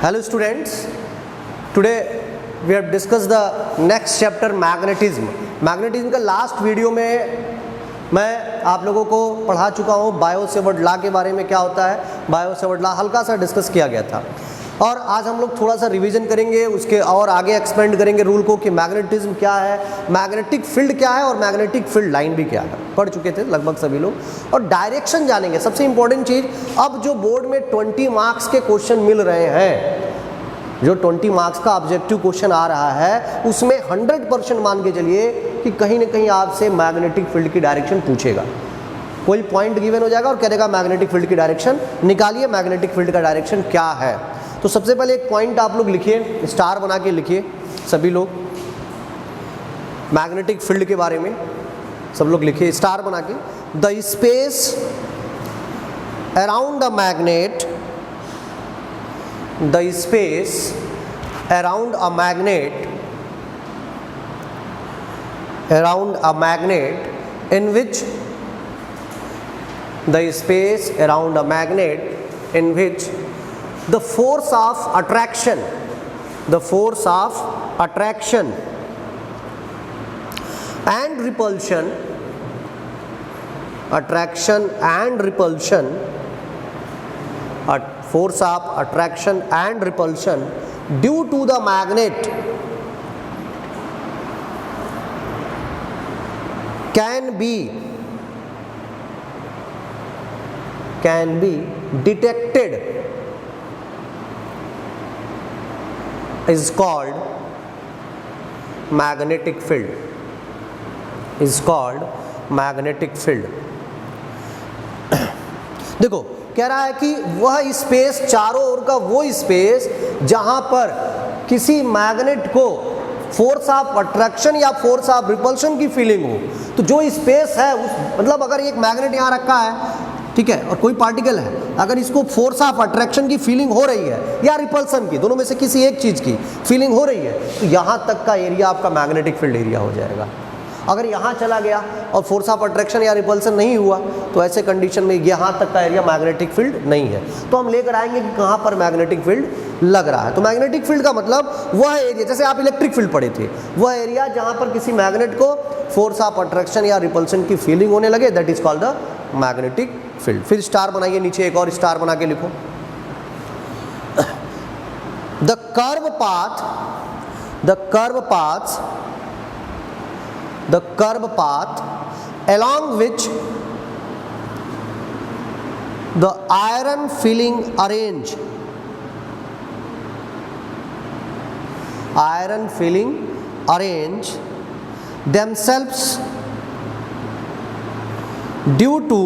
Hello students, today we have discussed the next chapter magnetism. Magnetism का last video में मैं आप लोगों को पढ़ा चुका हूँ बायो सेवर्ट लॉ के बारे में, क्या होता है बायो सेवर्ट लॉ, हल्का सा डिस्कस किया गया था। और आज हम लोग थोड़ा सा रिवीजन करेंगे उसके और आगे एक्सपेंड करेंगे रूल को कि मैग्नेटिज्म क्या है, मैग्नेटिक फील्ड क्या है और मैग्नेटिक फील्ड लाइन भी क्या है, पढ़ चुके थे लगभग सभी लोग। और डायरेक्शन जानेंगे, सबसे इंपॉर्टेंट चीज़। अब जो बोर्ड में 20 मार्क्स के क्वेश्चन मिल रहे हैं, जो 20 मार्क्स का ऑब्जेक्टिव क्वेश्चन आ रहा है, उसमें 100% मान के चलिए कि कहीं ना कहीं आपसे मैग्नेटिक फील्ड की डायरेक्शन पूछेगा। कोई पॉइंट गिवन हो जाएगा और कह देगा मैग्नेटिक फील्ड की डायरेक्शन निकालिए, मैग्नेटिक फील्ड का डायरेक्शन क्या है। तो सबसे पहले एक पॉइंट आप लोग लिखिए, स्टार बना के लिखिए सभी लोग, मैग्नेटिक फील्ड के बारे में सब लोग लिखिए स्टार बना के। The space around the magnet, the space around a magnet in which the space around a magnet in which the force of attraction and repulsion force of attraction and repulsion due to the magnet can be detected is called magnetic field, देखो कह रहा है कि वह space, चारों ओर का वो space जहां पर किसी मैग्नेट को फोर्स ऑफ अट्रैक्शन या फोर्स ऑफ रिपल्शन की फीलिंग हो। तो जो स्पेस है उस मतलब अगर एक मैग्नेट यहां रखा है, ठीक है, और कोई पार्टिकल है, अगर इसको फोर्स ऑफ अट्रैक्शन की फीलिंग हो रही है या रिपल्सन की, दोनों में से किसी एक चीज की फीलिंग हो रही है, तो यहां तक का एरिया आपका मैग्नेटिक फील्ड एरिया हो जाएगा। अगर यहाँ चला गया और फोर्स ऑफ अट्रैक्शन या रिपल्सन नहीं हुआ, तो ऐसे कंडीशन में यहाँ तक का एरिया मैग्नेटिक फील्ड नहीं है। तो हम लेकर आएंगे कि कहाँ पर मैग्नेटिक फील्ड लग रहा है। तो मैग्नेटिक फील्ड का मतलब वह एरिया, जैसे आप इलेक्ट्रिक फील्ड पढ़े थे, वह एरिया जहाँ पर किसी मैग्नेट को फोर्स ऑफ अट्रैक्शन या रिपल्सन की फीलिंग होने लगे, that is called the magnetic field. फिर स्टार बनाइए, नीचे एक और स्टार बना के लिखो। The curve path along which the iron filling arrange themselves due to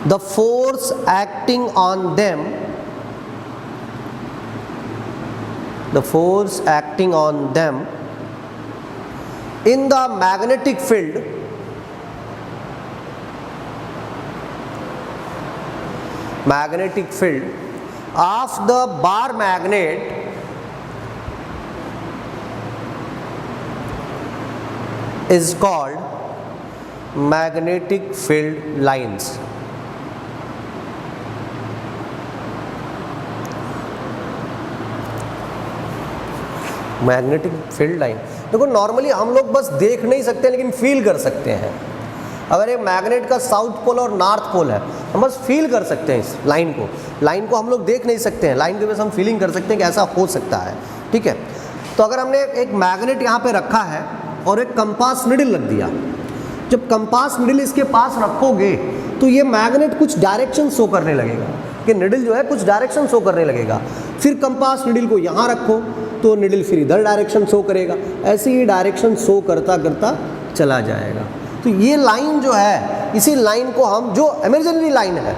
the force acting on them in the magnetic field of the bar magnet is called magnetic field lines। Magnetic field line, देखो normally हम लोग बस देख नहीं सकते लेकिन feel कर सकते हैं। अगर एक मैग्नेट का साउथ पोल और नॉर्थ पोल है, हम बस फील कर सकते हैं इस लाइन को हम लोग देख नहीं सकते हैं, लाइन के वजह से हम फीलिंग कर सकते हैं कि ऐसा हो सकता है, ठीक है। तो अगर हमने एक मैग्नेट यहाँ पे रखा है और एक कंपास निडल रख दिया, जब कंपास निडल इसके पास रखोगे तो ये मैग्नेट कुछ डायरेक्शन शो करने लगेगा, कि निडल जो है कुछ डायरेक्शन शो करने लगेगा। फिर कंपास निडल को यहाँ रखो तो निडल फिर इधर डायरेक्शन शो करेगा, ऐसे ही डायरेक्शन शो करता करता चला जाएगा। तो ये लाइन जो है, इसी लाइन को हम, जो इमेजिनरी लाइन है,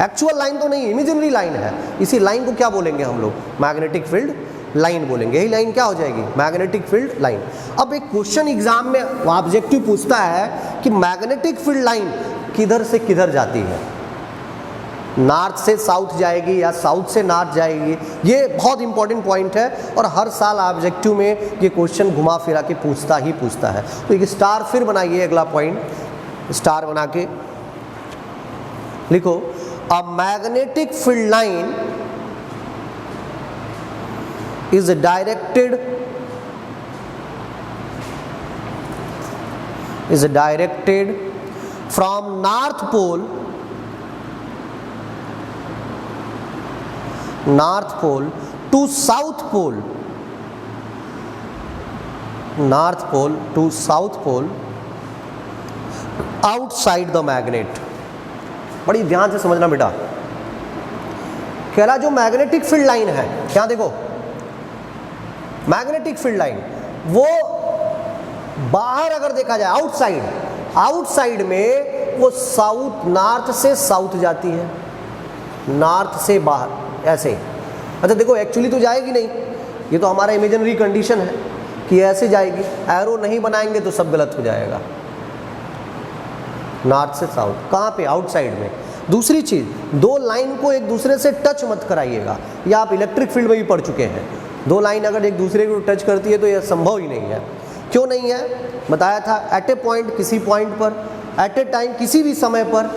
एक्चुअल लाइन तो नहीं, इमेजिनरी लाइन है, इसी लाइन को क्या बोलेंगे हम लोग, मैग्नेटिक फील्ड लाइन बोलेंगे। यही लाइन क्या हो जाएगी, मैग्नेटिक फील्ड लाइन। अब एक क्वेश्चन एग्जाम में ऑब्जेक्टिव पूछता है कि मैग्नेटिक फील्ड लाइन किधर से किधर जाती है, नॉर्थ से साउथ जाएगी या साउथ से नॉर्थ जाएगी, ये बहुत इंपॉर्टेंट पॉइंट है और हर साल ऑब्जेक्टिव में ये क्वेश्चन घुमा फिरा के पूछता ही पूछता है। तो एक स्टार फिर बनाइए, अगला पॉइंट स्टार बना के लिखो, a magnetic field line is directed from north pole to south pole, outside the magnet. बड़ी ध्यान से समझना बेटा, कहला जो मैग्नेटिक फील्ड लाइन है, क्या देखो मैग्नेटिक फील्ड लाइन वो बाहर अगर देखा जाए आउटसाइड में वो नॉर्थ से साउथ जाती है, नॉर्थ से बाहर ऐसे। अच्छा देखो एक्चुअली तो जाएगी नहीं, ये तो हमारा इमेजिनरी कंडीशन है कि ऐसे जाएगी, एरो नहीं बनाएंगे तो सब गलत हो जाएगा। नॉर्थ से साउथ कहाँ पे? आउटसाइड में। दूसरी चीज़, दो लाइन को एक दूसरे से टच मत कराइएगा, या आप इलेक्ट्रिक फील्ड में भी पढ़ चुके हैं। दो लाइन अगर एक दूसरे को टच करती है तो यह संभव ही नहीं है। क्यों नहीं है? बताया था, एट ए पॉइंट, किसी पॉइंट पर, एट ए टाइम, किसी भी समय पर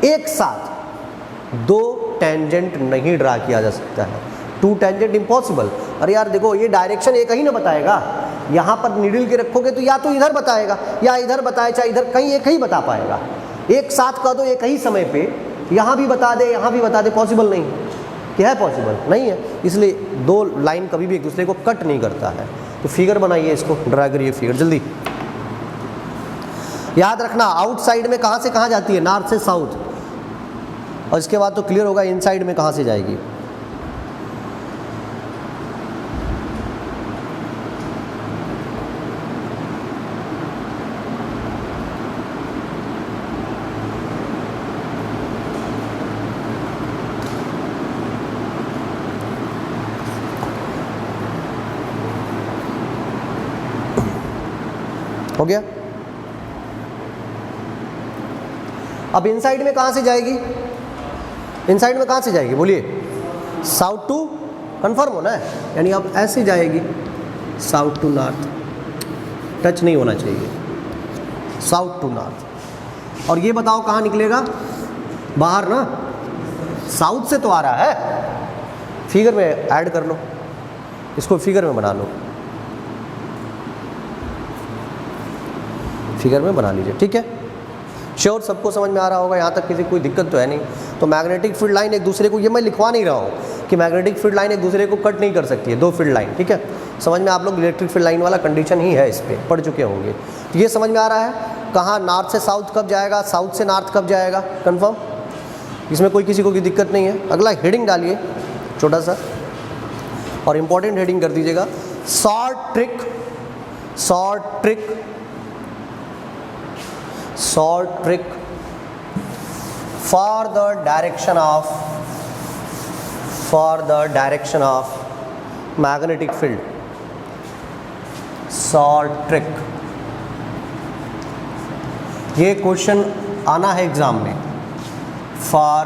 एक साथ दो टेंजेंट नहीं ड्रा किया जा सकता है। Two tangent impossible. अरे यार देखो, ये डायरेक्शन एक ही ना बताएगा, यहाँ पर नीडल के रखोगे तो या तो इधर बताएगा या इधर बताए, चाहे इधर, कहीं एक ही बता पाएगा। एक साथ कह दो एक ही समय पे, यहाँ भी बता दे यहाँ भी बता दे, पॉसिबल नहीं है। क्या है? पॉसिबल नहीं है। इसलिए दो लाइन कभी भी एक दूसरे को कट नहीं करता है। तो फिगर बनाइए, इसको ड्रा करिए फिगर जल्दी। याद रखना आउटसाइड में कहाँ से कहाँ जाती है? नॉर्थ से साउथ। और इसके बाद तो क्लियर होगा इनसाइड में कहाँ से जाएगी। हो गया? अब इनसाइड में कहाँ से जाएगी? इनसाइड में कहाँ से जाएगी बोलिए? साउथ टू, कंफर्म होना है, यानी अब ऐसे जाएगी साउथ टू नॉर्थ, टच नहीं होना चाहिए, साउथ टू नॉर्थ। और ये बताओ कहाँ निकलेगा? बाहर ना, साउथ से तो आ रहा है। फिगर में ऐड कर लो, इसको फिगर में बना लो, फिगर में बना लीजिए, ठीक है? श्योर सबको समझ में आ रहा होगा, यहाँ तक किसी कोई दिक्कत तो है नहीं। तो मैग्नेटिक फील्ड लाइन एक दूसरे को, ये मैं लिखवा नहीं रहा हूँ कि मैग्नेटिक फील्ड लाइन एक दूसरे को कट नहीं कर सकती है, दो फील्ड लाइन, ठीक है? समझ में आप लोग इलेक्ट्रिक फील्ड लाइन वाला कंडीशन ही है, इस पर पढ़ चुके होंगे। तो ये समझ में आ रहा है कहाँ नॉर्थ से साउथ कब जाएगा, साउथ से नॉर्थ कब जाएगा, कन्फर्म? इसमें कोई किसी को कोई दिक्कत नहीं है। अगला हेडिंग डालिए छोटा सा, और इम्पॉर्टेंट हेडिंग कर दीजिएगा, short trick for the direction of magnetic field. Short trick, ये क्वेश्चन आना है एग्जाम में। For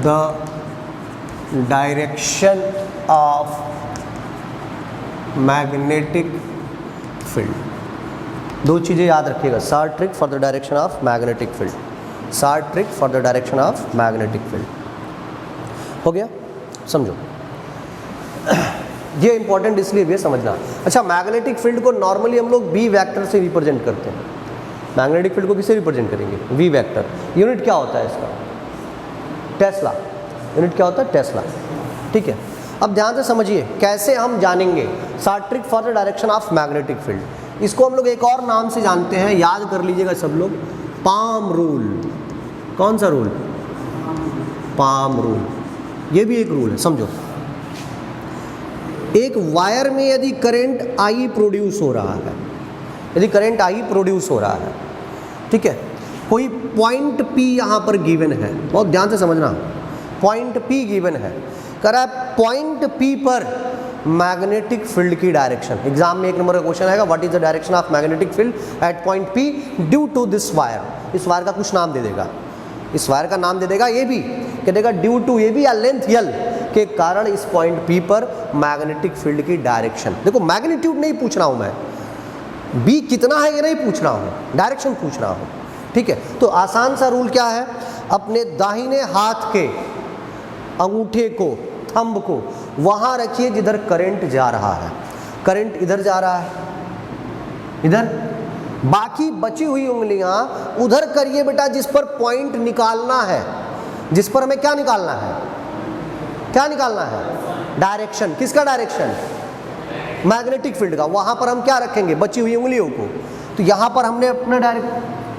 the direction of magnetic field, दो चीज़ें याद रखिएगा, short trick for the direction of magnetic field, short trick for the direction of magnetic field. हो गया? समझो ये इंपॉर्टेंट इसलिए भी है समझना। अच्छा, मैग्नेटिक फील्ड को नॉर्मली हम लोग बी वेक्टर से रिप्रेजेंट करते हैं। मैग्नेटिक फील्ड को किससे रिप्रेजेंट करेंगे? V vector. यूनिट क्या होता है इसका? टेस्ला। यूनिट क्या होता है? टेस्ला, ठीक है? अब ध्यान से समझिए कैसे हम जानेंगे short trick for the direction of magnetic field. इसको हम लोग एक और नाम से जानते हैं, याद कर लीजिएगा सब लोग, पाम रूल। कौन सा रूल? Palm rule. ये भी एक रूल है, समझो। एक वायर में यदि करंट आई प्रोड्यूस हो रहा है, यदि करंट आई प्रोड्यूस हो रहा है, ठीक है, कोई पॉइंट पी यहाँ पर गिवन है, बहुत ध्यान से समझना, पॉइंट पी गिवन है, कह रहा है पॉइंट पी पर मैग्नेटिक फील्ड की डायरेक्शन। एग्जाम में एक नंबर का क्वेश्चन आएगा, what is the direction of magnetic field at point P due to this wire. इस वायर का कुछ नाम दे देगा, इस वायर का नाम दे देगा, ये भी कह देगा ड्यू टू, ये भी या लेंथ यल के कारण इस पॉइंट पी पर मैग्नेटिक फील्ड की डायरेक्शन। देखो मैग्नीट्यूड नहीं पूछ रहा हूं मैं, बी कितना है ये नहीं पूछ रहा हूँ, डायरेक्शन पूछ रहा हूँ, ठीक है। तो आसान सा रूल क्या है, अपने दाहिने हाथ के अंगूठे को, थंब को वहाँ रखिए जिधर करंट जा रहा है। करंट इधर जा रहा है, इधर, बाकी बची हुई उंगलियां उधर करिए बेटा जिस पर पॉइंट निकालना है, जिस पर हमें क्या निकालना है, क्या निकालना है, डायरेक्शन। किसका डायरेक्शन, मैग्नेटिक फील्ड का। वहां पर हम क्या रखेंगे, बची हुई उंगलियों को। तो यहां पर हमने अपना डायरेक्ट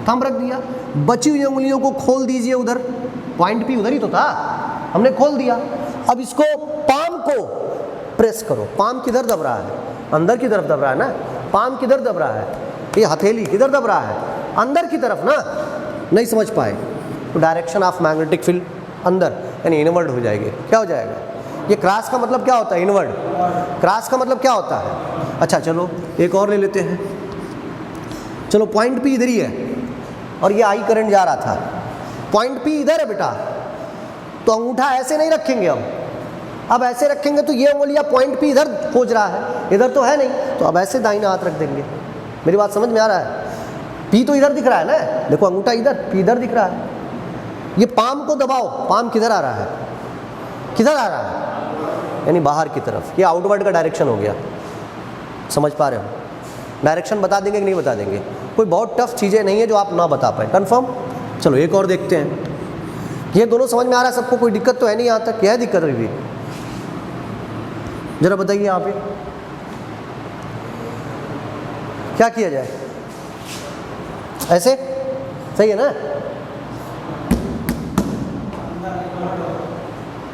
थंब रख दिया, बची हुई उंगलियों को खोल दीजिए उधर, पॉइंट भी उधर ही तो था, हमने खोल दिया। अब इसको पाम को प्रेस करो, पाम किधर दब रहा है, अंदर की तरफ दब रहा है ना, पाम किधर दब रहा है, ये हथेली किधर दब रहा है, अंदर की तरफ ना, नहीं समझ पाए तो डायरेक्शन ऑफ मैग्नेटिक फील्ड अंदर, यानी इनवर्ड हो जाएगी। क्या हो जाएगा, ये क्रॉस का मतलब क्या होता है, इनवर्ड। क्रॉस का मतलब क्या होता है, अच्छा चलो एक और ले लेते हैं। चलो पॉइंट पी इधर ही है और ये आई करंट जा रहा था, पॉइंट पी इधर है बेटा, तो अंगूठा ऐसे नहीं रखेंगे अब ऐसे रखेंगे तो ये उंगलियां पॉइंट पी इधर खोज रहा है, इधर तो है नहीं, तो अब ऐसे दाहिना हाथ रख देंगे। मेरी बात समझ में आ रहा है, पी तो इधर दिख रहा है ना, देखो अंगूठा इधर, पी इधर दिख रहा है, ये पाम को दबाओ, पाम किधर आ रहा है, किधर आ रहा है, यानी बाहर की तरफ, ये आउटवर्ड का डायरेक्शन हो गया। समझ पा रहे हो, डायरेक्शन बता देंगे कि नहीं बता देंगे, कोई बहुत टफ चीज़ें नहीं है जो आप ना बता पाए, कंफर्म। चलो एक और देखते हैं, ये दोनों समझ में आ रहा है सबको, कोई दिक्कत तो है नहीं यहाँ तक, क्या है दिक्कत अभी भी, जरा बताइए यहाँ पे क्या किया जाए, ऐसे सही है ना,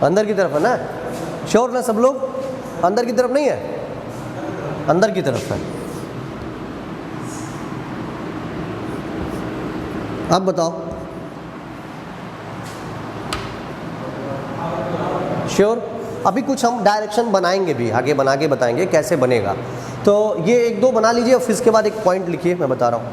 अंदर की तरफ है ना, श्योर ना सब लोग, अंदर की तरफ नहीं है, अंदर की तरफ है। आप बताओ, श्योर। अभी कुछ हम डायरेक्शन बनाएंगे भी, आगे बना के बताएंगे कैसे बनेगा, तो ये एक दो बना लीजिए और फिर इसके बाद एक पॉइंट लिखिए, मैं बता रहा हूँ।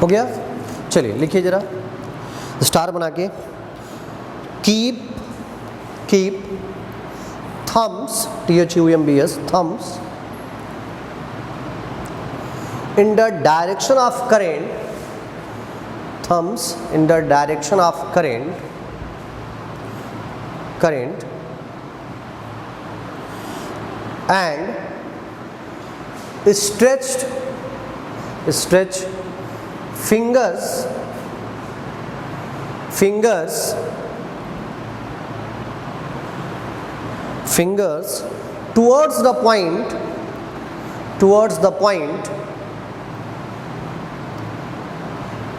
हो गया, चलिए लिखिए जरा स्टार बना के, keep Thums, THUMBS, Thums in the direction of current, thumbs in the direction of current and stretch fingers towards the point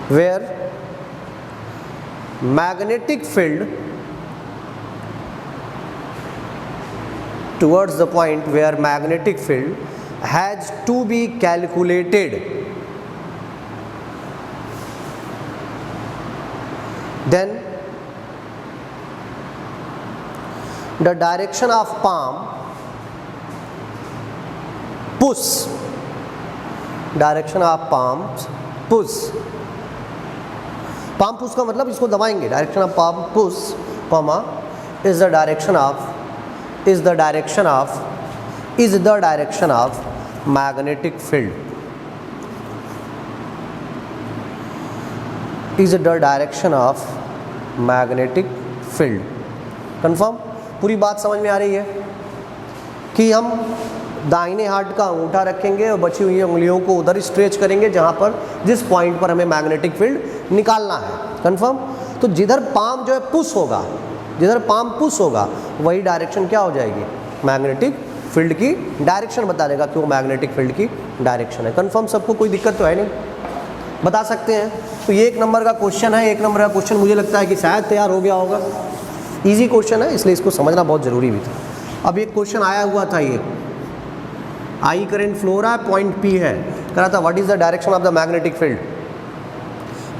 where magnetic field has to be calculated. Then the direction of palm push, palm push का मतलब इसको दबाएंगे, direction of palm push, is the direction of magnetic field, confirm. पूरी बात समझ में आ रही है कि हम दाहिने हाथ का अंगूठा रखेंगे और बची हुई उंगलियों को उधर स्ट्रेच करेंगे जहाँ पर, जिस पॉइंट पर हमें मैग्नेटिक फील्ड निकालना है, कंफर्म। तो जिधर पाम जो है पुश होगा, वही डायरेक्शन क्या हो जाएगी, मैग्नेटिक फील्ड की डायरेक्शन बता देगा कि वो मैग्नेटिक फील्ड की डायरेक्शन है। कंफर्म सबको, कोई दिक्कत तो है नहीं, बता सकते हैं। तो ये 1 नंबर का क्वेश्चन है। 1 नंबर का क्वेश्चन मुझे लगता है कि शायद तैयार हो गया होगा। इजी क्वेश्चन है, इसलिए इसको समझना बहुत ज़रूरी भी था। अब एक क्वेश्चन आया हुआ था, ये आई करंट फ्लो रहा है, पॉइंट पी है, कह रहा था what is the direction of the magnetic field.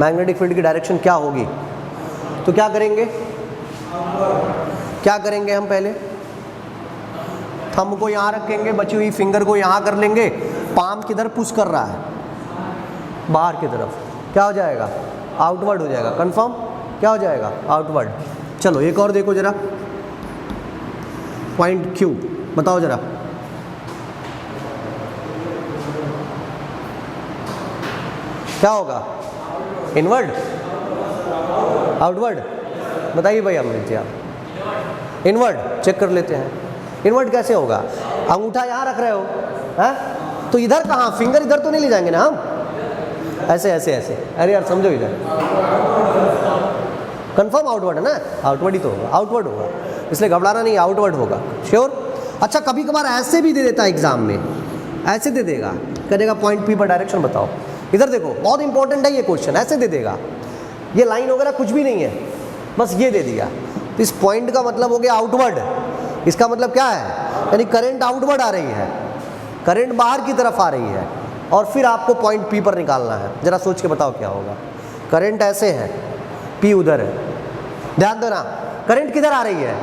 Magnetic field की डायरेक्शन क्या होगी? तो क्या करेंगे, क्या करेंगे हम पहले थंब को यहाँ रखेंगे, बची हुई फिंगर को यहाँ कर लेंगे, पाम किधर पुश कर रहा है, बाहर की तरफ, क्या हो जाएगा, आउटवर्ड हो जाएगा। कंफर्म, क्या हो जाएगा, आउटवर्ड। चलो एक और देखो जरा, पॉइंट क्यू बताओ जरा, क्या होगा, इनवर्ड, आउटवर्ड, बताइए भाई अमृत आप। इनवर्ड चेक कर लेते हैं, इनवर्ड कैसे होगा, अंगूठा यहाँ रख रहे हो हैं, तो इधर कहाँ, फिंगर इधर तो नहीं ले जाएंगे ना हम, ऐसे ऐसे ऐसे, अरे यार समझो इधर, कंफर्म आउटवर्ड है ना, आउटवर्ड ही तो होगा, आउटवर्ड होगा, इसलिए घबराना नहीं, आउटवर्ड होगा, श्योर। अच्छा कभी कभार ऐसे भी दे देता है एग्जाम में, ऐसे दे देगा, कह देगा पॉइंट पी पर डायरेक्शन बताओ। इधर देखो बहुत इंपॉर्टेंट है ये क्वेश्चन, ऐसे दे देगा, ये लाइन वगैरह कुछ भी नहीं है, बस ये दे दिया, तो इस पॉइंट का मतलब हो गया आउटवर्ड। इसका मतलब क्या है, यानी करंट आउटवर्ड आ रही है, करंट बाहर की तरफ आ रही है, और फिर आपको पॉइंट पी पर निकालना है। जरा सोच के बताओ क्या होगा, करंट ऐसे है, पी उधर है, ध्यान देना, करंट किधर आ रही है,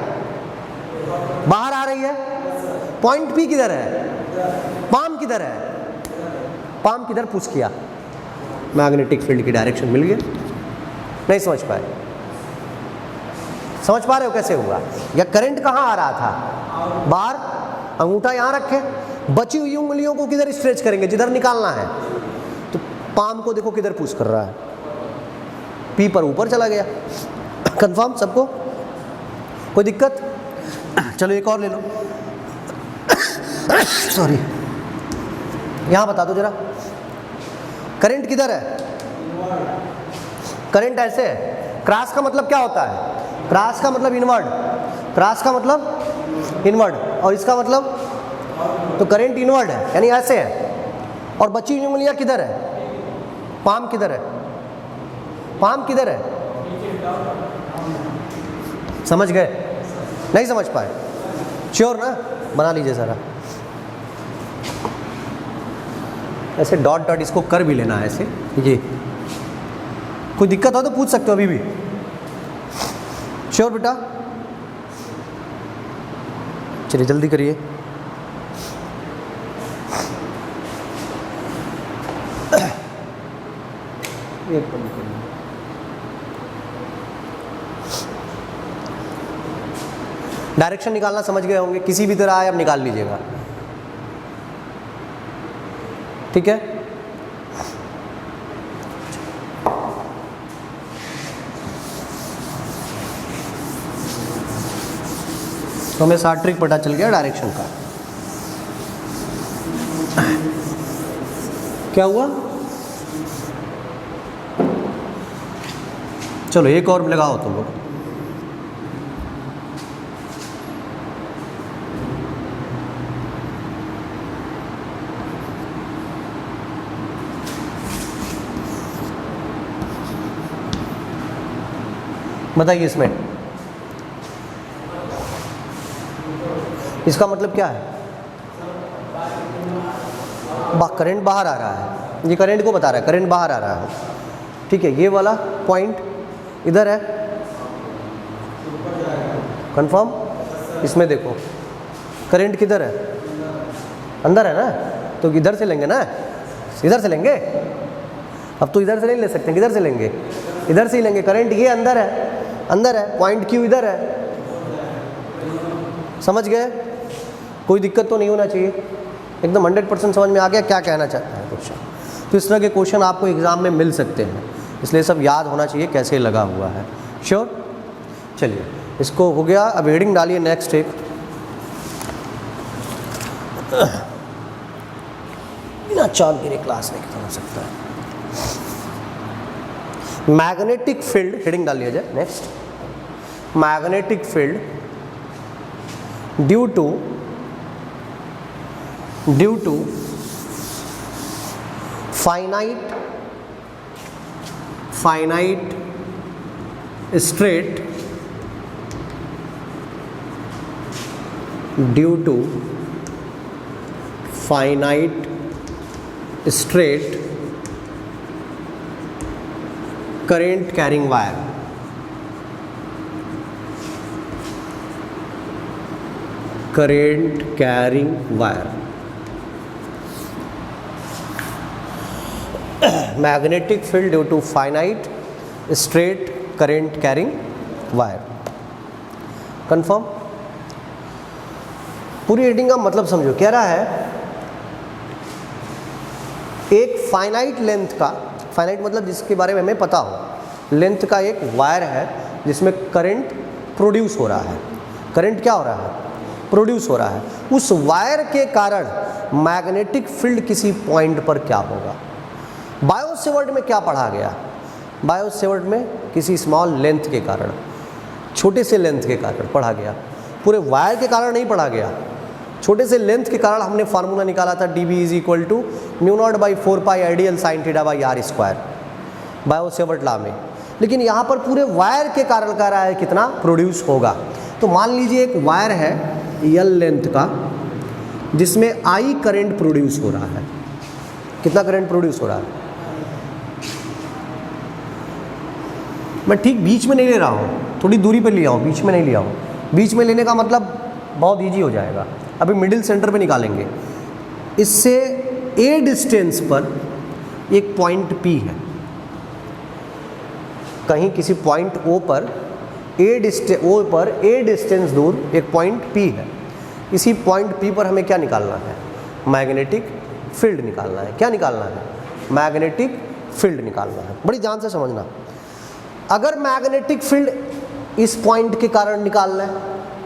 बाहर आ रही है, पॉइंट पी किधर है, पाम किधर है, पाम किधर पुश किया, मैग्नेटिक फील्ड की डायरेक्शन मिल गया। नहीं समझ पाए, समझ पा रहे हो कैसे हुआ, या करंट कहाँ आ रहा था, बाहर, अंगूठा यहाँ रखे, बची हुई उंगलियों को किधर स्ट्रेच करेंगे, जिधर निकालना है, तो पाम को देखो किधर पुश कर रहा है, पी पर ऊपर चला गया। कंफर्म सबको, कोई दिक्कत? चलो एक और ले लो, सॉरी, यहां बता दो जरा, करंट किधर है, करंट ऐसे है, क्रॉस का मतलब क्या होता है, क्रॉस का मतलब इनवर्ड, क्रॉस का मतलब इनवर्ड, और इसका मतलब, तो करंट इनवर्ड है यानी ऐसे है, और बची हुई उंगलियां किधर है, पाम किधर है, पाम किधर है, समझ गए? नहीं समझ पाए, श्योर ना, बना लीजिए सारा, ऐसे डॉट डॉट इसको कर भी लेना है ऐसे, ये कोई दिक्कत हो तो पूछ सकते हो अभी भी, श्योर बेटा, चलिए जल्दी करिए। डायरेक्शन निकालना समझ गए होंगे, किसी भी तरह आए अब निकाल लीजिएगा, ठीक है। तो हमें सारा ट्रिक पता चल गया डायरेक्शन का। क्या हुआ, चलो एक और लगाओ तुम लोग, बताइए इसमें इसका मतलब क्या है, करंट बाहर आ रहा है, ये करंट को बता रहा है, करंट बाहर आ रहा है, ठीक है। ये वाला पॉइंट इधर है, कंफर्म, इसमें देखो करंट किधर है, अंदर है ना, तो इधर से लेंगे ना, इधर से लेंगे, अब तो इधर से नहीं ले सकते, किधर से लेंगे, इधर से ही लेंगे, करंट ये अंदर है, अंदर है, पॉइंट क्यू इधर है, समझ गए? कोई दिक्कत तो नहीं होना चाहिए, एकदम 100% समझ में आ गया क्या कहना चाहता है क्वेश्चन। तो इस तरह के क्वेश्चन आपको एग्जाम में मिल सकते हैं, इसलिए सब याद होना चाहिए कैसे लगा हुआ है, श्योर। चलिए इसको हो गया, अब हेडिंग डालिए नेक्स्ट एक, बिना चाल गिरे क्लास नहीं खत्म हो सकता है। मैग्नेटिक फील्ड, हेडिंग डाल लिया जाए next, magnetic field due to due to finite straight due to finite straight current carrying wire, current carrying wire, magnetic field due to finite straight current carrying wire. Confirm? पूरी reading का मतलब समझो। कह रहा है एक फाइनाइट लेंथ का, finite मतलब जिसके बारे में हमें पता हो, लेंथ का एक वायर है जिसमें करंट प्रोड्यूस हो रहा है। करंट क्या हो रहा है? प्रोड्यूस हो रहा है। उस वायर के कारण मैग्नेटिक फील्ड किसी पॉइंट पर क्या होगा? बायो सेवर्ट में क्या पढ़ा गया? बायो सेवर्ट में किसी स्मॉल लेंथ के कारण, छोटे से लेंथ के कारण पढ़ा गया, पूरे वायर के कारण नहीं पढ़ा गया। छोटे से लेंथ के कारण हमने फार्मूला निकाला था dB is equal to mu naught by 4 pi I dl sine theta by R square, Biot Savart law में। लेकिन यहाँ पर पूरे वायर के कारण कह रहा है कितना प्रोड्यूस होगा। तो मान लीजिए एक वायर है L लेंथ का जिसमें I करंट प्रोड्यूस हो रहा है। कितना करंट प्रोड्यूस हो रहा है? मैं ठीक बीच में नहीं ले रहा हूँ, थोड़ी दूरी पर लिया हूँ, बीच में नहीं लिया हूँ। बीच में लेने का मतलब बहुत इजी हो जाएगा। अभी मिडिल सेंटर पे निकालेंगे। इससे A डिस्टेंस पर एक पॉइंट P है, कहीं किसी पॉइंट O पर A डिस्टेंस दूर एक पॉइंट P है। इसी पॉइंट P पर हमें क्या निकालना है? मैग्नेटिक फील्ड निकालना है। क्या निकालना है? मैग्नेटिक फील्ड निकालना है। बड़ी ध्यान से समझना। अगर मैग्नेटिक फील्ड इस पॉइंट के कारण निकालना है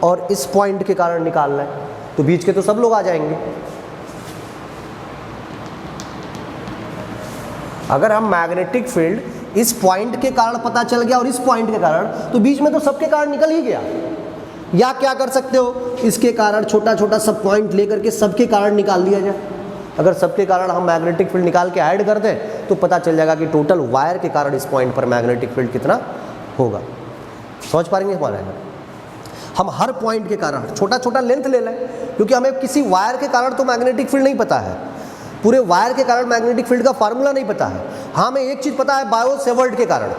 और इस पॉइंट के कारण निकालना है तो बीच के तो सब लोग आ जाएंगे। अगर हम मैग्नेटिक फील्ड इस पॉइंट के कारण पता चल गया और इस पॉइंट के कारण, तो बीच में तो सबके कारण निकल ही गया। या क्या कर सकते हो, इसके कारण छोटा छोटा सब पॉइंट लेकर के सबके कारण निकाल दिया जाए। अगर सबके कारण हम मैग्नेटिक फील्ड निकाल के ऐड कर दें तो पता चल जाएगा कि टोटल वायर के कारण इस पॉइंट पर मैग्नेटिक फील्ड कितना होगा। समझ पाएंगे हमारा? हम हर पॉइंट के कारण छोटा छोटा लेंथ ले लें, क्योंकि हमें किसी वायर के कारण तो मैग्नेटिक फील्ड नहीं पता है, पूरे वायर के कारण मैग्नेटिक फील्ड का फार्मूला नहीं पता है। हाँ, हमें एक चीज़ पता है, बायो सेवर्ट के कारण,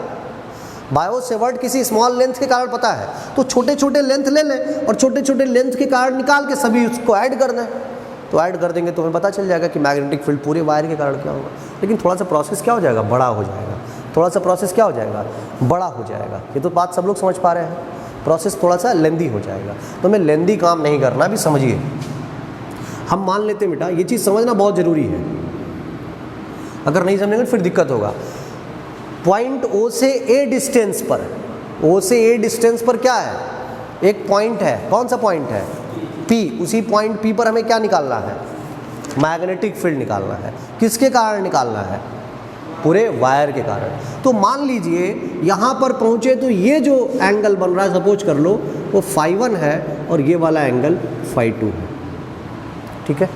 बायो सेवर्ट किसी स्मॉल लेंथ के कारण पता है। तो छोटे छोटे लेंथ ले लें और छोटे छोटे लेंथ के कारण निकाल के सभी उसको ऐड कर दें। तो ऐड कर देंगे तो हमें पता चल जाएगा कि मैग्नेटिक फील्ड पूरे वायर के कारण क्या होगा। लेकिन थोड़ा सा प्रोसेस क्या हो जाएगा? बड़ा हो जाएगा। थोड़ा सा प्रोसेस क्या हो जाएगा? बड़ा हो जाएगा। ये तो बात सब लोग समझ पा रहे हैं। प्रोसेस थोड़ा सा लेंदी हो जाएगा। तो हमें लेंदी काम नहीं करना, भी समझिए। हम मान लेते हैं बेटा, ये चीज़ समझना बहुत ज़रूरी है। अगर नहीं समझेंगे फिर दिक्कत होगा। पॉइंट O से A डिस्टेंस पर, O से A डिस्टेंस पर क्या है? एक पॉइंट है। कौन सा पॉइंट है? P। उसी पॉइंट P पर हमें क्या निकालना है? मैग्नेटिक फील्ड निकालना है। किसके कारण निकालना है? पूरे वायर के कारण। तो मान लीजिए यहाँ पर पहुँचे तो ये जो एंगल बन रहा है, सपोज कर लो वो φ1 है और ये वाला एंगल φ2 है। ठीक है।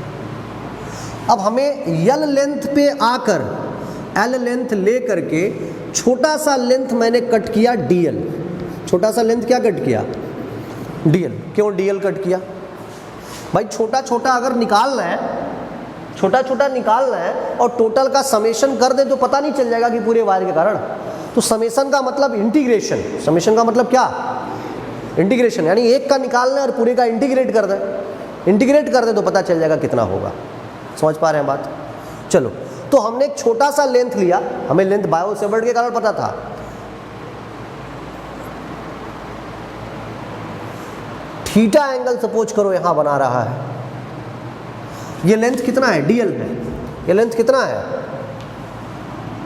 अब हमें L लेंथ पे आकर L लेंथ ले करके छोटा सा लेंथ मैंने कट किया DL। छोटा सा लेंथ क्या कट किया? DL। क्यों DL कट किया? भाई छोटा छोटा अगर निकालना है, छोटा छोटा निकालना है और टोटल का समेशन कर दे तो पता नहीं चल जाएगा कि पूरे वायर के कारण। तो समेशन का मतलब इंटीग्रेशन। समेशन का मतलब क्या? इंटीग्रेशन। यानी एक का निकालना है और पूरे का इंटीग्रेट कर दे। इंटीग्रेट कर दे तो पता चल जाएगा कितना होगा। समझ पा रहे हैं बात? चलो, तो हमने एक छोटा सा लेंथ लिया, हमें लेंथ बायो सेवर्ट के कारण पता था। थीटा एंगल सपोज करो यहां बना रहा है। ये लेंथ कितना है? DL है। ये लेंथ कितना है?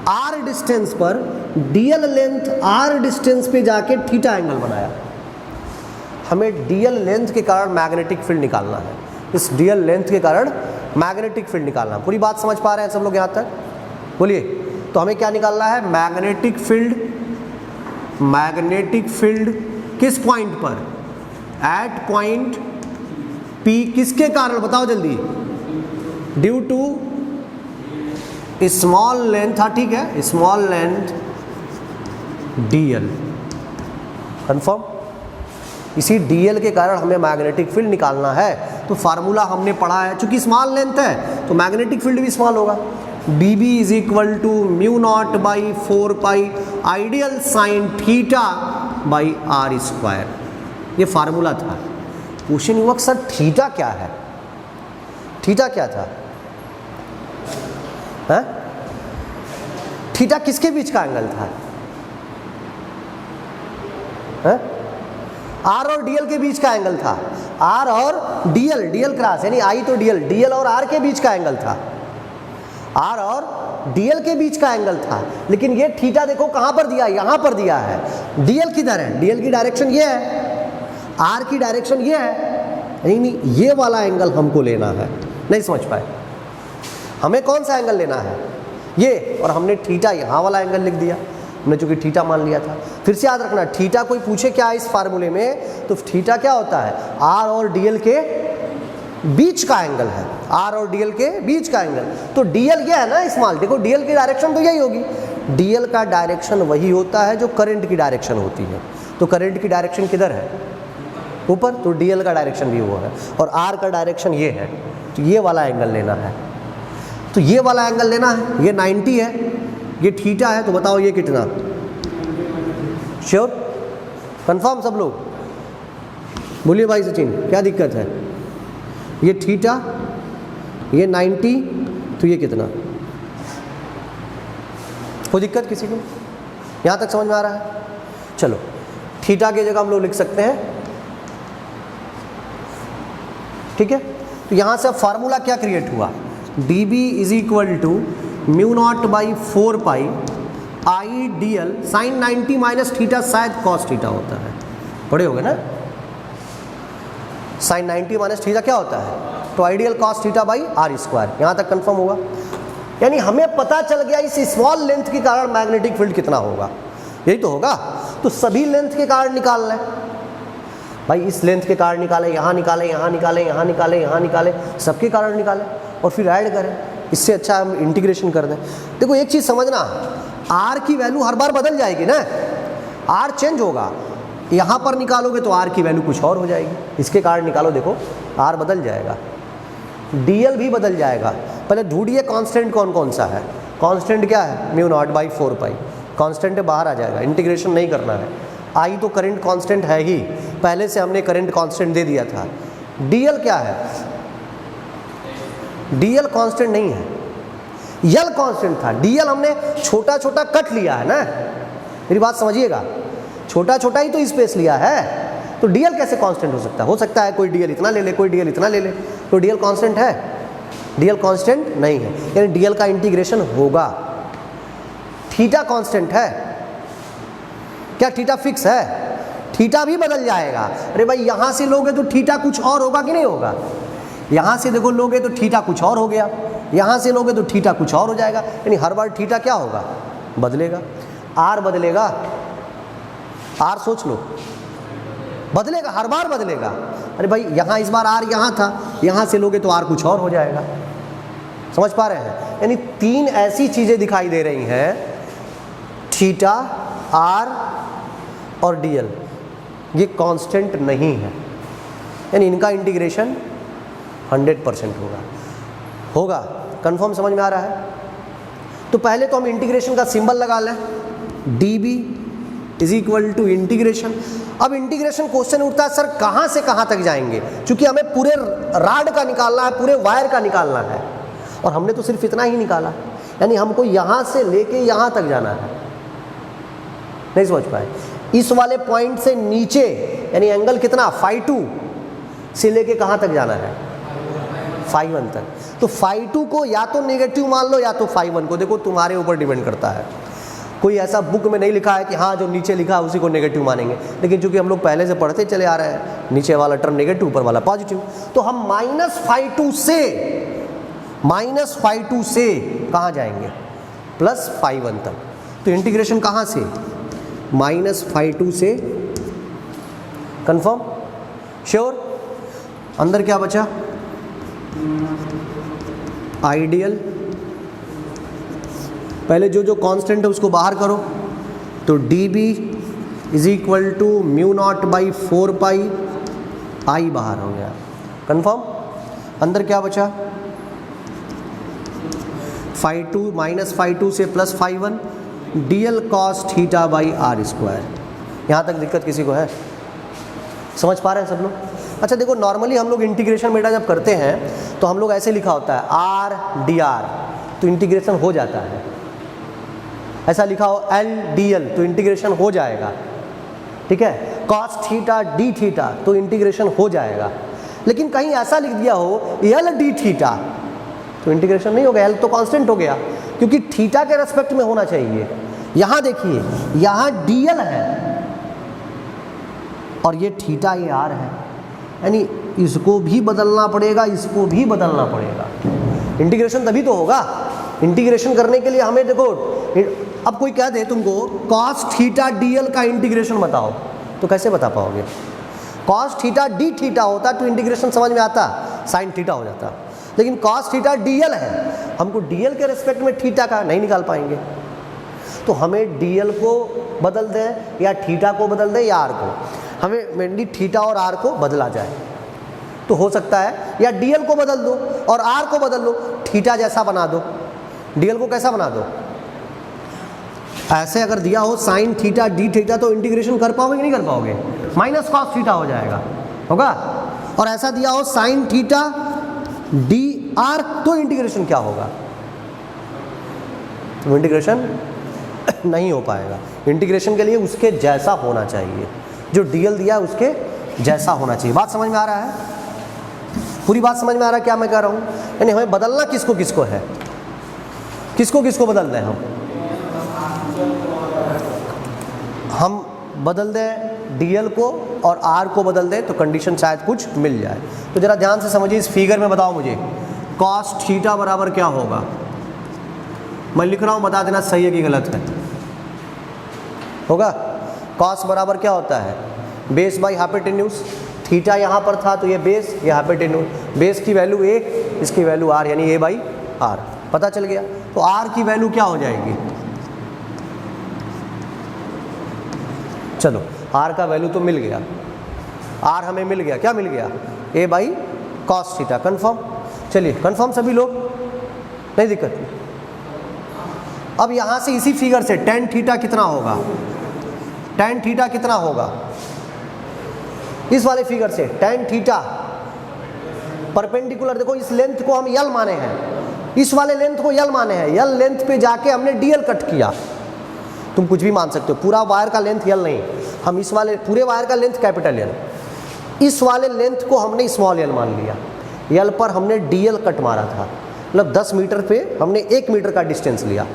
R डिस्टेंस पर DL लेंथ R डिस्टेंस पे जाके थीटा एंगल बनाया। हमें DL लेंथ के कारण मैग्नेटिक फील्ड निकालना है। इस DL लेंथ के कारण मैग्नेटिक फील्ड निकालना। पूरी बात समझ पा रहे हैं सब लोग यहाँ तक? बोलिए। तो हमें क्या निकालना है? Magnetic field. मैग्नेटिक फील्ड किस पॉइंट पर? At point P। किसके कारण? बताओ जल्दी। ड्यू टू स्मॉल लेंथ, हाँ ठीक है, स्मॉल लेंथ dl, कंफर्म। इसी dl के कारण हमें मैग्नेटिक फील्ड निकालना है, तो फार्मूला हमने पढ़ा है, चूंकि स्मॉल लेंथ है तो मैग्नेटिक फील्ड भी स्मॉल होगा। dB is equal to mu naught by 4 pi I dl sine theta by R square, ये फार्मूला था। क्वेश्चन युवक सर थीटा क्या है, थीटा क्या था, है? थीटा किसके बीच का एंगल था, है? आर और डीएल के बीच का एंगल था, आर और डीएल, डीएल क्रॉस यानी आई तो डीएल, डीएल और आर के बीच का एंगल था, आर और डीएल के बीच का एंगल था। लेकिन ये थीटा देखो कहां पर दिया है, यहां पर दिया है। डीएल किधर है, डीएल की डायरेक्शन ये है, आर की डायरेक्शन ये है, नहीं ये वाला एंगल हमको लेना है। नहीं समझ पाए, हमें कौन सा एंगल लेना है, ये, और हमने थीटा यहाँ वाला एंगल लिख दिया, हमने चूंकि थीटा मान लिया था। फिर से याद रखना, थीटा कोई पूछे क्या है इस फार्मूले में, तो थीटा क्या होता है, आर और डीएल के बीच का एंगल है, आर और डीएल के बीच का एंगल। तो डीएल ये है ना स्मॉल, देखो डीएल की डायरेक्शन तो यही होगी, डीएल का डायरेक्शन वही होता है जो करंट की डायरेक्शन होती है। तो करंट की डायरेक्शन किधर है, ऊपर, तो डीएल का डायरेक्शन भी वो है, और आर का डायरेक्शन ये है, तो ये वाला एंगल लेना है। तो ये वाला एंगल लेना है, ये 90 है, ये थीटा है, तो बताओ ये कितना, श्योर, कंफर्म सब लोग, बोलिए भाई सचिन क्या दिक्कत है, ये थीटा, ये 90, तो ये कितना, कोई दिक्कत किसी को, यहाँ तक समझ में आ रहा है? चलो थीटा की जगह हम लोग लिख सकते हैं, ठीक है। तो यहाँ से अब फार्मूला क्या क्रिएट हुआ, dB is equal to mu naught by 4 pi I D L sine 90 minus theta, शायद कॉस थीटा होता है, पढ़े होगे ना, साइन 90 माइनस थीटा क्या होता है, तो I dl cos theta by R square. यहाँ तक कंफर्म होगा, यानी हमें पता चल गया इस स्मॉल लेंथ के कारण मैग्नेटिक फील्ड कितना होगा, यही तो होगा। तो सभी लेंथ के कारण निकाल लें भाई, इस लेंथ के कारण निकाले, यहाँ निकाले, यहाँ निकाले, यहाँ निकाले, यहाँ निकाले, सबके कारण निकाले और फिर ऐड करें। इससे अच्छा हम इंटीग्रेशन कर दें। देखो एक चीज़ समझना, आर की वैल्यू हर बार बदल जाएगी ना, आर चेंज होगा, यहाँ पर निकालोगे तो आर की वैल्यू कुछ और हो जाएगी, इसके कारण निकालो, देखो आर बदल जाएगा, डीएल भी बदल जाएगा। पहले ढूंढिए कांस्टेंट कौन कौन सा है, कांस्टेंट क्या है, mu naught by 4 pi, constant बाहर आ जाएगा, इंटीग्रेशन नहीं करना है। आई तो करंट कांस्टेंट है ही, पहले से हमने करंट कांस्टेंट दे दिया था। डीएल क्या है, डीएल कांस्टेंट नहीं है, यल कांस्टेंट था। डीएल हमने छोटा छोटा कट लिया है ना, मेरी बात समझिएगा, छोटा छोटा ही तो स्पेस लिया है, तो डीएल कैसे कांस्टेंट हो सकता है? हो सकता है कोई डीएल इतना ले ले, कोई डीएल इतना ले ले, तो डीएल कांस्टेंट है? डीएल कांस्टेंट नहीं है, यानी डीएल का इंटीग्रेशन होगा। थीटा कांस्टेंट है क्या, थीटा फिक्स है? थीटा भी बदल जाएगा। अरे भाई यहाँ से लोगे तो थीटा कुछ और होगा कि नहीं होगा, यहाँ से देखो लोगे तो थीटा कुछ और हो गया, यहाँ से लोगे तो थीटा कुछ और हो जाएगा, यानी हर बार थीटा क्या होगा, बदलेगा। आर बदलेगा, आर सोच लो, बदलेगा, हर बार बदलेगा। अरे भाई यहाँ इस बार आर यहाँ था, यहाँ से लोगे तो आर कुछ और हो जाएगा, समझ पा रहे हैं? यानी तीन ऐसी चीज़ें दिखाई दे रही हैं, थीटा, आर और डीएल, ये कांस्टेंट नहीं है, यानी इनका इंटीग्रेशन 100% होगा। कंफर्म समझ में आ रहा है? तो पहले तो हम इंटीग्रेशन का सिंबल लगा लें, dB is equal to integration. अब इंटीग्रेशन क्वेश्चन उठता है सर कहाँ से कहाँ तक जाएंगे, क्योंकि हमें पूरे राड का निकालना है, पूरे वायर का निकालना है, और हमने तो सिर्फ इतना ही निकाला, यानी हमको यहाँ से लेके यहाँ तक जाना है। नहीं समझ पाए? इस वाले पॉइंट से नीचे यानी एंगल कितना, φ2 से लेके कहाँ तक जाना है, φ1 तक। तो φ2 को या तो नेगेटिव मान लो या तो φ1 को, देखो तुम्हारे ऊपर डिपेंड करता है। कोई ऐसा बुक में नहीं लिखा है कि हाँ जो नीचे लिखा है उसी को नेगेटिव मानेंगे, लेकिन चूंकि हम लोग पहले से पढ़ते चले आ रहे हैं, नीचे वाला टर्म नेगेटिव, ऊपर वाला पॉजिटिव, तो हम -φ2 से कहाँ जाएंगे, +φ1 तक। तो इंटीग्रेशन कहाँ से, -φ2 से। Confirm, sure? अंदर क्या बचा, आइडियल, पहले जो जो कांस्टेंट है उसको बाहर करो, तो D B is equal to mu naught by 4 pi I बाहर हो गया। कंफर्म? अंदर क्या बचा? φ2 माइनस φ2 से plus φ1 dl cos theta by R square. यहाँ तक दिक्कत किसी को है? समझ पा रहे हैं सब लोग? अच्छा देखो, नॉर्मली हम लोग इंटीग्रेशन बेटा जब करते हैं तो हम लोग ऐसे लिखा होता है आर डी आर, तो इंटीग्रेशन हो जाता है। ऐसा लिखा हो एल डी एल, तो इंटीग्रेशन हो जाएगा, ठीक है। कॉस थीटा डी थीटा, तो इंटीग्रेशन हो जाएगा। लेकिन कहीं ऐसा लिख दिया हो एल डी थीटा, तो इंटीग्रेशन नहीं होगा। एल तो कांस्टेंट हो गया, क्योंकि थीटा के रेस्पेक्ट में होना चाहिए। यहाँ देखिए, यहाँ डी एल है और ये थीटा ये आर है, यानी इसको भी बदलना पड़ेगा, इसको भी बदलना पड़ेगा। इंटीग्रेशन तभी तो होगा। इंटीग्रेशन करने के लिए हमें देखो, अब कोई कह दे तुमको कॉस थीटा डी एल का इंटीग्रेशन बताओ, तो कैसे बता पाओगे? कॉस थीटा डी थीटा होता तो इंटीग्रेशन समझ में आता, साइन थीटा हो जाता। लेकिन कॉस थीटा डी एल है, हमको डी एल के रिस्पेक्ट में थीटा का नहीं निकाल पाएंगे। तो हमें डी एल को बदल दें या थीटा को बदल दें या आर को, हमें मेनली थीटा और आर को बदला जाए तो हो सकता है। या डी एल को बदल दो और आर को बदल दो, थीटा जैसा बना दो। डी एल को कैसा बना दो? ऐसे अगर दिया हो साइन थीटा डी थीटा, तो इंटीग्रेशन कर पाओगे कि नहीं कर पाओगे? माइनस कॉस थीटा हो जाएगा, होगा। और ऐसा दिया हो साइन थीटा डी आर, तो इंटीग्रेशन क्या होगा? तो इंटीग्रेशन नहीं हो पाएगा। इंटीग्रेशन के लिए उसके जैसा होना चाहिए, जो डीएल दिया है उसके जैसा होना चाहिए। बात समझ में आ रहा है? पूरी बात समझ में आ रहा है क्या मैं कह रहा हूँ? यानी हमें बदलना किसको किसको है, किसको किसको बदल दें हम बदल दें डीएल को और आर को बदल दें, तो कंडीशन शायद कुछ मिल जाए। तो जरा ध्यान से समझिए, इस फिगर में बताओ मुझे कॉस थीटा बराबर क्या होगा। मैं लिख रहा हूँ, बता देना सही है कि गलत है। होगा कॉस बराबर क्या होता है? Base by hypotenuse. थीटा यहाँ पर था तो ये बेस, ये हाइपोटेन्यूज। बेस की वैल्यू ए, इसकी वैल्यू आर, यानी ए बाई आर। पता चल गया। तो आर की वैल्यू क्या हो जाएगी? चलो, आर का वैल्यू तो मिल गया, आर हमें मिल गया। क्या मिल गया? ए बाई कॉस थीटा। कन्फर्म? चलिए कन्फर्म सभी लोग, नहीं दिक्कत। अब यहाँ से इसी फिगर से टेन थीटा कितना होगा? टेन थीटा कितना होगा? इस वाले फिगर से टेन थीटा परपेंडिकुलर, देखो इस लेंथ को हम यल माने हैं, इस वाले लेंथ को यल माने हैं। यल लेंथ पे जाके हमने डीएल कट किया। तुम कुछ भी मान सकते हो, पूरा वायर का लेंथ यल नहीं, हम इस वाले पूरे वायर का लेंथ कैपिटल यल, इस वाले लेंथ को हमने स्मॉल यल मान लिया। यल पर हमने डीएल कट मारा था, मतलब 10 मीटर पे हमने 1 मीटर का डिस्टेंस लिया,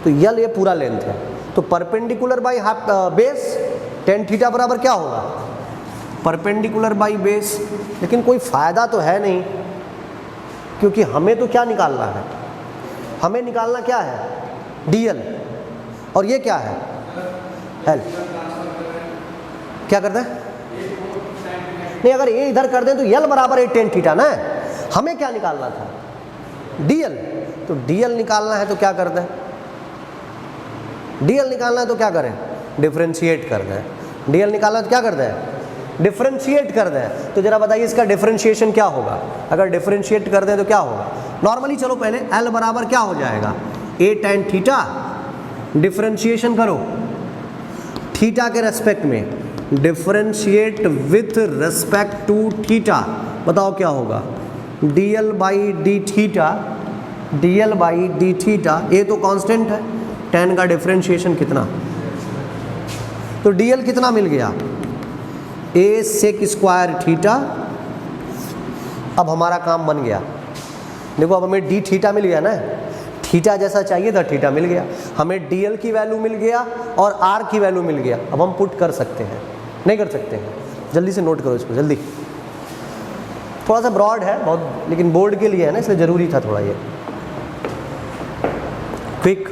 तो यल ये पूरा लेंथ है। तो perpendicular by base tan theta बराबर क्या होगा? Perpendicular by base. लेकिन कोई फ़ायदा तो है नहीं, क्योंकि हमें तो क्या निकालना है? हमें निकालना क्या है? डीएल, और ये क्या है? एल। क्या करते हैं? नहीं, अगर ये इधर कर दें तो यल बराबर है टेन थीटा ना। हमें क्या निकालना था? डीएल। तो डीएल निकालना है तो क्या कर दें? डीएल निकालना है तो क्या करें? डिफरेंशिएट कर दें। डीएल निकालना है तो क्या कर दें? डिफरेंशिएट कर दें। तो जरा बताइए इसका डिफरेंशिएशन क्या होगा? अगर डिफरेंशिएट कर दें तो क्या होगा? नॉर्मली चलो पहले एल बराबर क्या हो जाएगा? ए टेन थीटा, डिफरेंशिएशन करो थीटा के रेस्पेक्ट में, differentiate with respect to theta. बताओ क्या होगा? DL by D theta, DL by D theta. A तो कांस्टेंट है, टेन का डिफरेंशिएशन कितना? तो डीएल कितना मिल गया? ए सेक स्क्वायर थीटा। अब हमारा काम बन गया। देखो अब हमें डी थीटा मिल गया ना, थीटा जैसा चाहिए था थीटा मिल गया। हमें डीएल की वैल्यू मिल गया और आर की वैल्यू मिल गया। अब हम पुट कर सकते हैं, नहीं कर सकते हैं? जल्दी से नोट करो इसको, जल्दी। थोड़ा सा ब्रॉड है बहुत, लेकिन बोर्ड के लिए है ना, इसलिए ज़रूरी था थोड़ा ये क्विक।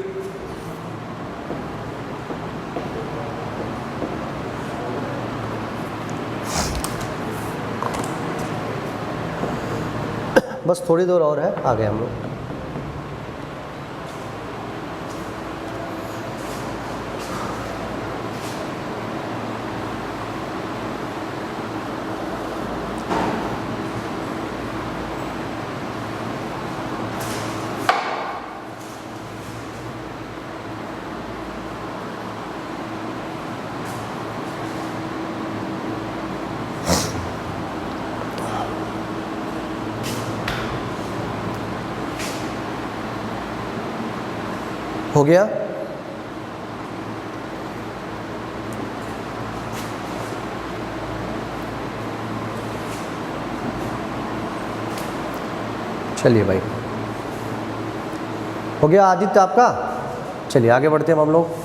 बस थोड़ी देर और है, आ गए हम लोग। हो गया। चलिए भाई, हो गया आदित्य आपका। चलिए आगे बढ़ते हैं हम लोग।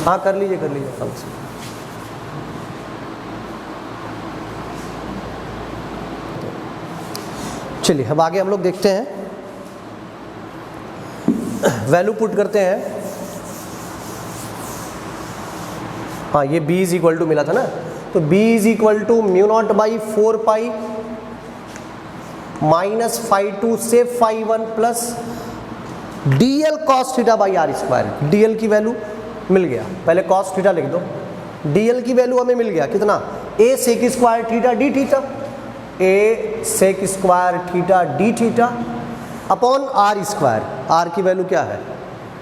हाँ कर लीजिए कल से। चलिए अब आगे हम लोग देखते हैं, वैल्यू पुट करते हैं। हाँ ये b इज इक्वल टू मिला था ना, तो b is equal to mu naught by 4 pi minus phi 2 से phi 1 plus dl cos theta by R square. dl की वैल्यू मिल गया, पहले cos थीटा लिख दो। dl की वैल्यू हमें मिल गया कितना, a sec square theta d theta, a sec square theta d theta upon R square. R की वैल्यू क्या है